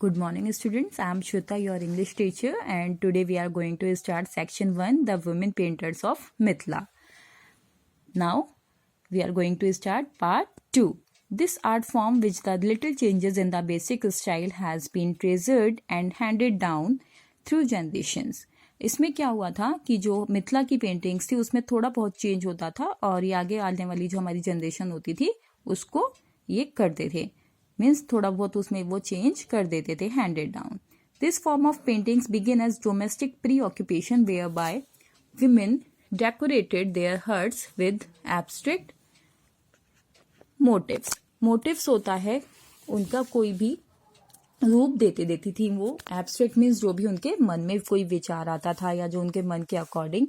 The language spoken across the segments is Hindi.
Good morning, students. I am Shweta, your English teacher, and today we are going to start section 1, the women painters of Mithila. Now, we are going to start part 2. This art form, which the little changes in the basic style has been treasured and handed down through generations. इसमें क्या हुआ था कि जो मिथिला की पेंटिंग्स थी उसमें थोड़ा बहुत चेंज होता था और ये आगे आने वाली जो हमारी जनरेशन होती थी उसको ये करते थे, मीन्स थोड़ा बहुत उसमें वो चेंज कर देते थे, handed down. This form of paintings begin as domestic pre occupation where by women decorated their huts with abstract motifs. Motives होता है उनका कोई भी रूप देती थी वो. एब्स्ट्रैक्ट मीन्स जो भी उनके मन में कोई विचार आता था या जो उनके मन के according.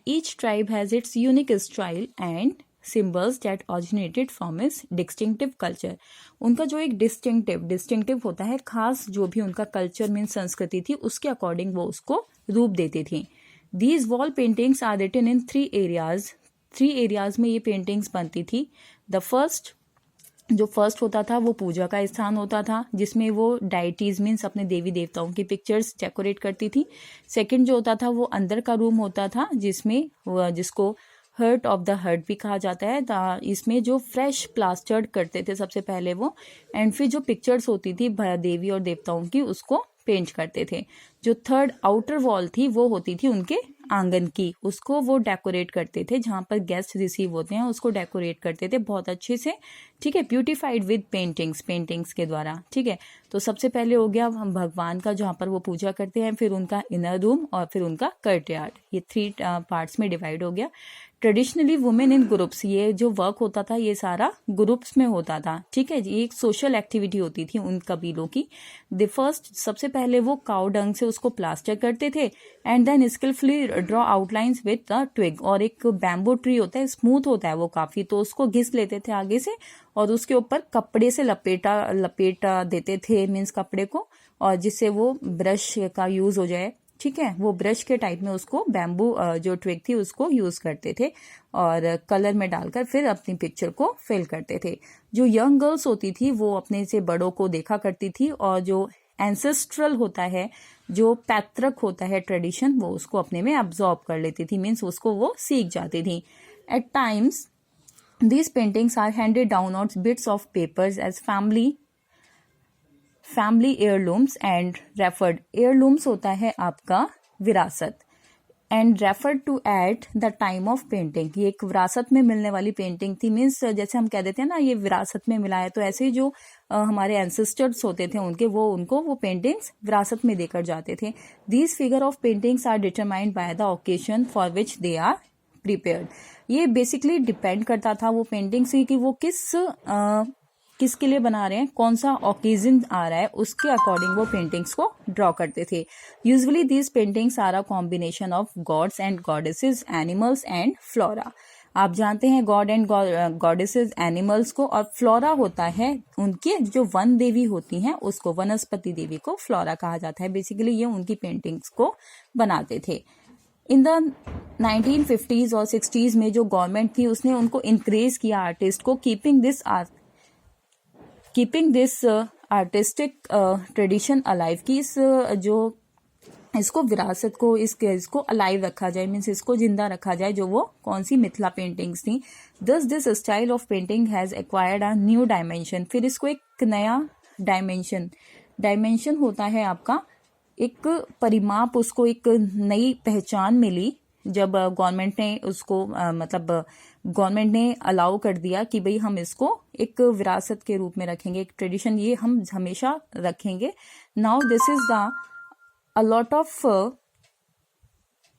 each tribe has its unique style and symbols that originated from its distinctive culture. उनका जो एक डिस्टिंक्टिव होता है, खास जो भी उनका कल्चर मीन्स संस्कृति थी उसके अकॉर्डिंग वो उसको रूप देती थी. These wall paintings are written in 3 areas. 3 areas में ये पेंटिंग्स बनती थी. द फर्स्ट होता था वो पूजा का स्थान होता था जिसमें वो डाइटीज मीन्स अपने देवी देवताओं की पिक्चर्स डेकोरेट करती थी. सेकंड जो होता था वो अंदर का रूम होता था जिसको हर्ट ऑफ द हर्ट भी कहा जाता है. इसमें जो फ्रेश प्लास्टर्ड करते थे सबसे पहले वो, एंड फिर जो पिक्चर्स होती थी देवी और देवताओं की उसको पेंट करते थे. जो थर्ड आउटर वॉल थी वो होती थी उनके आंगन की, उसको वो डेकोरेट करते थे. जहां पर गेस्ट रिसीव होते हैं उसको डेकोरेट करते थे बहुत अच्छे से, ठीक है, ब्यूटिफाइड विद पेंटिंग्स के द्वारा, ठीक है. तो सबसे पहले हो गया हम भगवान का जहां पर वो पूजा करते हैं, फिर उनका इनर रूम और फिर उनका कर्टयार्ड. ये 3 पार्ट्स में डिवाइड हो गया. ट्रेडिशनली वुमेन इन ग्रुप्स, ये जो वर्क होता था ये सारा ग्रुप्स में होता था, ठीक है. ये एक सोशल एक्टिविटी होती थी उन कबीलों की. सबसे पहले वो काउ डंग से उसको प्लास्टर करते थे and then skilfully draw outlines with the twig. और एक बैम्बो ट्री होता है, स्मूथ होता है वो काफी, तो उसको घिस लेते थे आगे से और उसके ऊपर कपड़े से लपेटा देते थे मीन्स कपड़े को, और जिससे वो ब्रश का यूज हो जाए, ठीक है. वो ब्रश के टाइप में उसको बैम्बू जो ट्विग थी उसको यूज करते थे और कलर में डालकर फिर अपनी पिक्चर को फिल करते थे. जो यंग गर्ल्स होती थी वो अपने से बड़ों को देखा करती थी और जो एंसेस्ट्रल होता है, जो पैतृक होता है ट्रेडिशन, वो उसको अपने में अब्सॉर्ब कर लेती थी, मीन्स उसको वो सीख जाती थी. At times these paintings are handed down on bits of papers as family heirlooms and referred. heirlooms होता है आपका विरासत, and referred to at the time of painting. ये एक विरासत में मिलने वाली पेंटिंग थी, मीन्स जैसे हम कह देते हैं ना ये विरासत में मिला है, तो ऐसे ही जो हमारे एंसेस्टर्स होते थे उनको वो पेंटिंग्स विरासत में देकर जाते थे. These figure of paintings are determined by the occasion for which they are prepared. ये बेसिकली डिपेंड करता था वो पेंटिंग से कि वो किसके लिए बना रहे हैं, कौन सा ओकेजन आ रहा है, उसके अकॉर्डिंग वो पेंटिंग्स को ड्रॉ करते थे. Usually these paintings are a combination of gods and goddesses, animals and flora. आप जानते हैं गॉड एंड गॉडेसेस एनिमल्स को, और फ्लोरा होता है उनके जो वन देवी होती हैं उसको, वनस्पति देवी को फ्लोरा कहा जाता है. बेसिकली ये उनकी पेंटिंग्स को बनाते थे. इन द 1950s और 60s में जो गवर्नमेंट थी उसने उनको इंक्रेज किया आर्टिस्ट को, keeping this artistic tradition alive, की इसको विरासत को इसको अलाइव रखा जाए, मीन्स इसको जिंदा रखा जाए, जो वो कौन सी मिथिला पेंटिंग्स थी. दस this style of painting has acquired a new dimension. फिर इसको एक नया डायमेंशन होता है आपका, एक परिमाप, उसको एक नई पहचान मिली जब गवर्नमेंट ने उसको गवर्नमेंट ने अलाउ कर दिया कि भाई हम इसको एक विरासत के रूप में रखेंगे, एक ट्रेडिशन ये हम हमेशा रखेंगे. Now this is the a lot of